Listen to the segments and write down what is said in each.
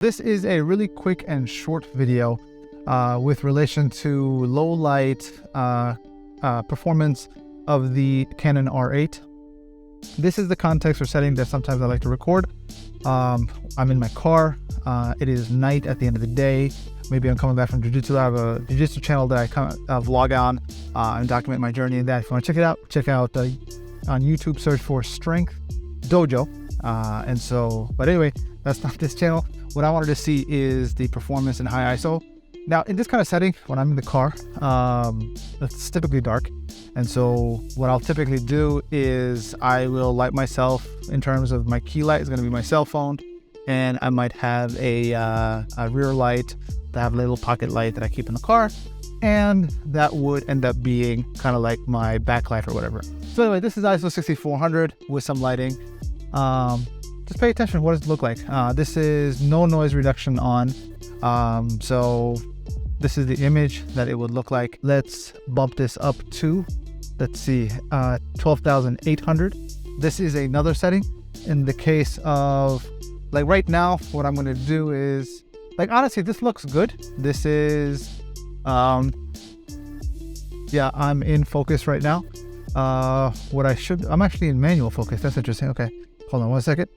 This is a really quick and short video with relation to low light performance of the Canon R8. This is the context or setting that sometimes I like to record. I'm in my car. It is night at the end of the day. Maybe I'm coming back from jiu-jitsu. I have a jiu-jitsu channel that I vlog on and document my journey in that. If you want to check it out on YouTube, search for Strength Dojo. But anyway, that's not this channel. What I wanted to see is the performance in high ISO. Now, in this kind of setting, when I'm in the car, it's typically dark. And so what I'll typically do is I will light myself. In terms of my key light, is going to be my cell phone. And I might have a rear light, that have a little pocket light that I keep in the car. And that would end up being kind of like my backlight or whatever. So anyway, this is ISO 6400 with some lighting. Just pay attention. What does it look like? This is no noise reduction on. So this is the image that it would look like. Let's bump this up to, let's see, 12,800. This is another setting. In the case of, like right now, what I'm going to do is, like, honestly, this looks good. This is, yeah, I'm in focus right now. I'm actually in manual focus. That's interesting. Okay. Hold on 1 second.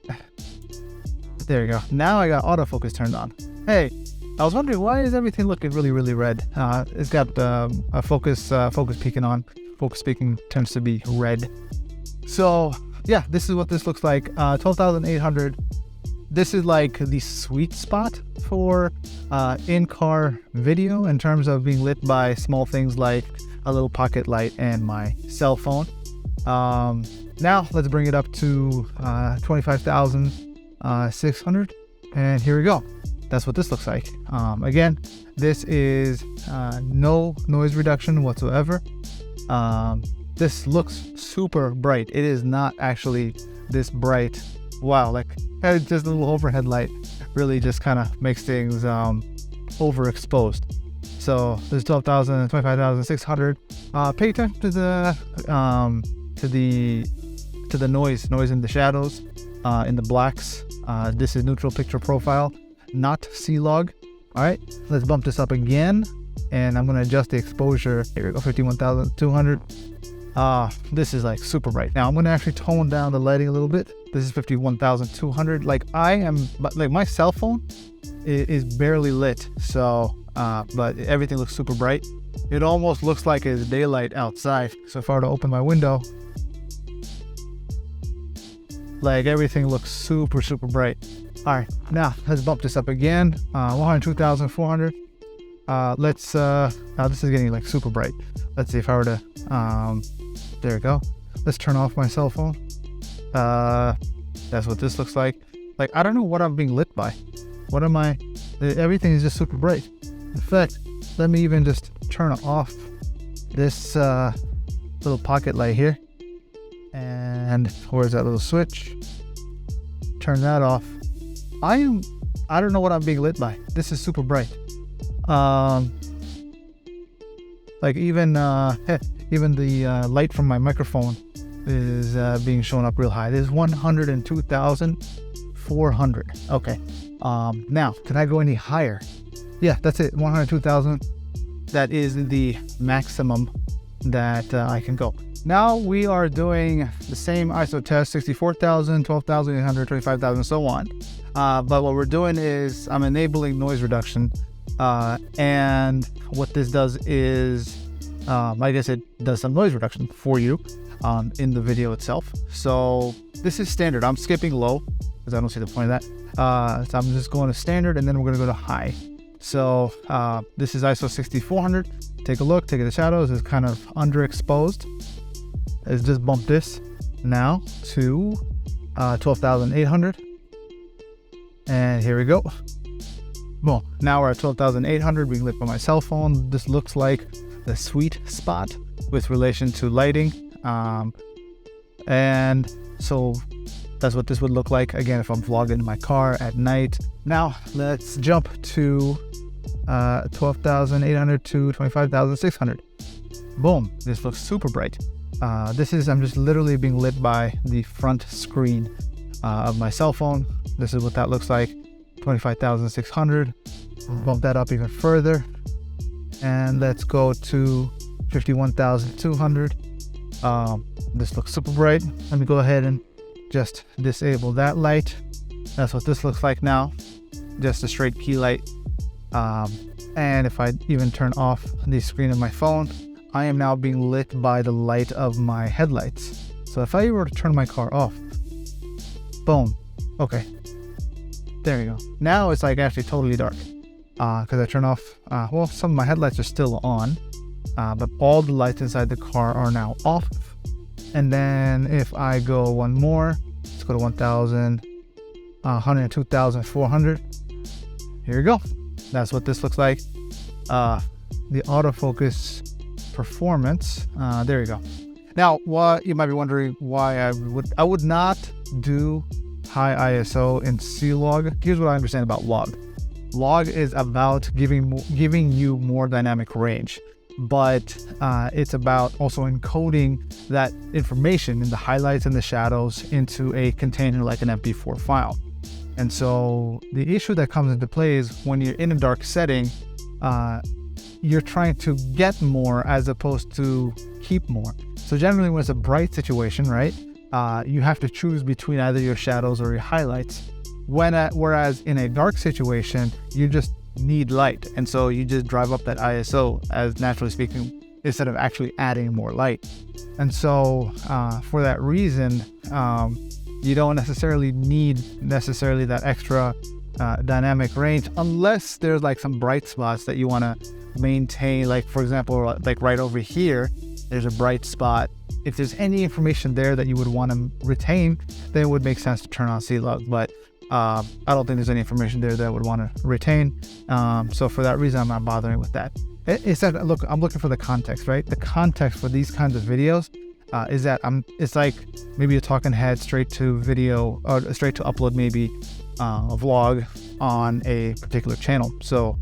There you go. Now I got autofocus turned on. Hey, I was wondering, why is everything looking really, really red? It's got a focus peaking on. Focus peaking tends to be red. So yeah, this is what this looks like. 12,800. This is like the sweet spot for in-car video in terms of being lit by small things like a little pocket light and my cell phone. Now let's bring it up to 25,600, and here we go. That's what this looks like. Again, this is no noise reduction whatsoever. This looks super bright. It is not actually this bright. Wow, like just a little overhead light really just kind of makes things overexposed. So there's 12,000, 25,600. Pay attention to the noise in the shadows, in the blacks. This is neutral picture profile, not C-Log. All right, let's bump this up again, and I'm going to adjust the exposure. Here we go, 51,200. This is like super bright. Now I'm going to actually tone down the lighting a little bit. This is 51,200. Like my cell phone is barely lit. So, but everything looks super bright. It almost looks like it's daylight outside. So if I were to open my window, like everything looks super, super bright. All right, now let's bump this up again. 102,400. Now this is getting like super bright. Let's see if I were to, there we go. Let's turn off my cell phone. That's what this looks like. Like, I don't know what I'm being lit by. What am I? Everything is just super bright. In fact, let me even just turn off this little pocket light here. And where's that little switch? Turn that off. I don't know what I'm being lit by. This is super bright. Like even the light from my microphone is being shown up real high. This is 102,400. Okay. Now, can I go any higher? Yeah, that's it. 102,000. That is the maximum that I can go. Now we are doing the same ISO test, 64,000, 12,800, 25,000, so on. But what we're doing is I'm enabling noise reduction. And what this does is, I guess it does some noise reduction for you in the video itself. So this is standard. I'm skipping low because I don't see the point of that. So I'm just going to standard, and then we're going to go to high. So this is ISO 6400. Take a look, take the shadows. It's kind of underexposed. Let's just bump this now to 12,800. And here we go. Boom. Now we're at 12,800 being lit by my cell phone. This looks like the sweet spot with relation to lighting. And so that's what this would look like, again, if I'm vlogging in my car at night. Now let's jump to 12,800 to 25,600. Boom. This looks super bright. I'm just literally being lit by the front screen of my cell phone. This is what that looks like. 25,600. Bump that up even further. And let's go to 51,200. This looks super bright. Let me go ahead and just disable that light. That's what this looks like now. Just a straight key light. And if I even turn off the screen of my phone, I am now being lit by the light of my headlights. So if I were to turn my car off, boom. Okay. There you go. Now it's like actually totally dark. Because I turn off, well, some of my headlights are still on, but all the lights inside the car are now off. And then if I go one more, let's go to 102,400. Here you go. That's what this looks like. The autofocus performance. There you go. Now, what you might be wondering why I would not do high ISO in C-Log. Here's what I understand about log. Log is about giving you more dynamic range, but it's about also encoding that information in the highlights and the shadows into a container like an MP4 file. And so the issue that comes into play is when you're in a dark setting, you're trying to get more as opposed to keep more. So generally when it's a bright situation, right, you have to choose between either your shadows or your highlights. Whereas in a dark situation, you just need light. And so you just drive up that ISO, as naturally speaking, instead of actually adding more light. And so for that reason, you don't necessarily need that extra dynamic range unless there's like some bright spots that you want to maintain. Like for example, like right over here, there's a bright spot. If there's any information there that you would want to retain, then it would make sense to turn on C-Log. But I don't think there's any information there that I would want to retain. So for that reason, I'm not bothering with that. It's that, look, I'm looking for the context, right? The context for these kinds of videos is that it's like maybe a talking head straight to video or straight to upload maybe a vlog on a particular channel. So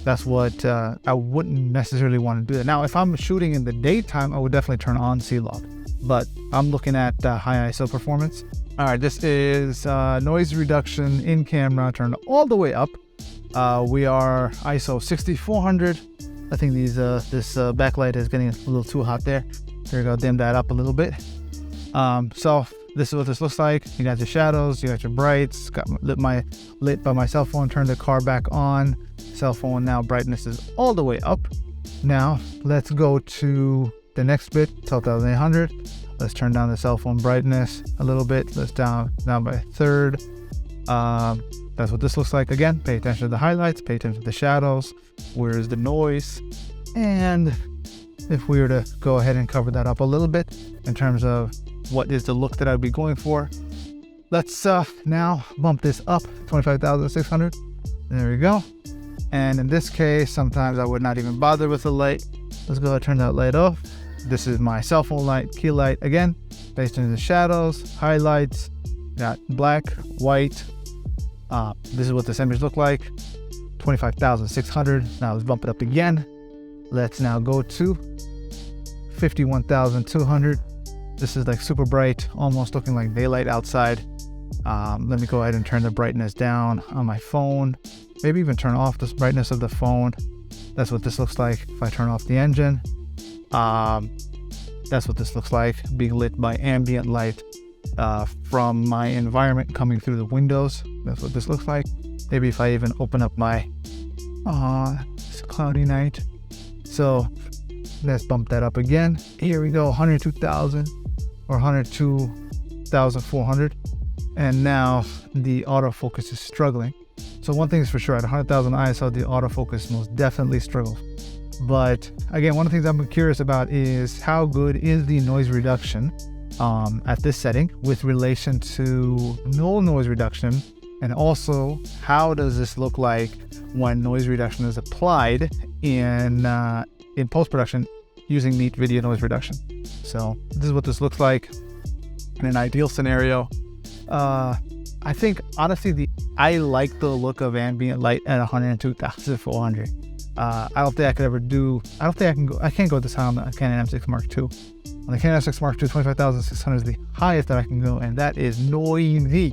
that's what I wouldn't necessarily want to do that. Now, if I'm shooting in the daytime, I would definitely turn on C-Log, but I'm looking at high ISO performance. All right, this is noise reduction in camera turned all the way up. We are ISO 6400. I think this backlight is getting a little too hot there. There you go, dim that up a little bit. So this is what this looks like. You got your shadows, you got your brights, got lit by my cell phone, turned the car back on. Cell phone now brightness is all the way up. Now let's go to the next bit, 12,800. Let's turn down the cell phone brightness a little bit. Let's down by a third. That's what this looks like. Again, pay attention to the highlights, pay attention to the shadows. Where is the noise? And if we were to go ahead and cover that up a little bit in terms of what is the look that I'd be going for. Let's now bump this up, 25,600. There we go. And in this case, sometimes I would not even bother with the light. Let's go ahead and turn that light off. This is my cell phone light, key light. Again, based on the shadows, highlights, got black, white. This is what this image looked like, 25,600. Now let's bump it up again. Let's now go to 51,200. This is like super bright, almost looking like daylight outside. Let me go ahead and turn the brightness down on my phone. Maybe even turn off this brightness of the phone. That's what this looks like if I turn off the engine. That's what this looks like, being lit by ambient light from my environment coming through the windows. That's what this looks like. Maybe if I even open up my it's a cloudy night. So let's bump that up again. Here we go, 102,000 or 102,400. And now the autofocus is struggling. So one thing is for sure, at 100,000 ISO, the autofocus most definitely struggles. But again, one of the things I'm curious about is how good is the noise reduction at this setting with relation to no noise reduction, and also how does this look like when noise reduction is applied in post-production using Neat Video Noise Reduction. So this is what this looks like in an ideal scenario. I think honestly, I like the look of ambient light at 102,400. I don't think I could ever do. I can't go this high on the Canon M6 Mark II. On the Canon M6 Mark II, 25,600 is the highest that I can go, and that is noisy.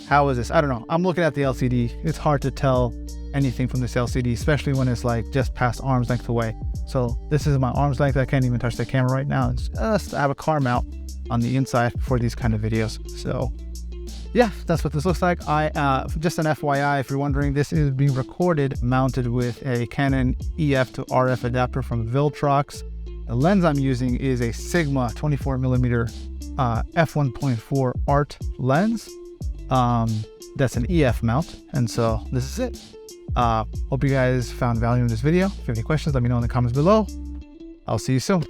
how is this? I don't know. I'm looking at the LCD. It's hard to tell anything from this LCD, especially when it's like just past arm's length away. So this is my arm's length. I can't even touch the camera right now. It's just, I have a car mount on the inside for these kind of videos. So yeah, that's what this looks like. Just an FYI, if you're wondering, this is being recorded mounted with a Canon EF to RF adapter from Viltrox. The lens I'm using is a Sigma 24mm f1.4 art lens. That's an EF mount, and so this is it. Hope you guys found value in this video. If you have any questions, let me know in the comments below. I'll see you soon.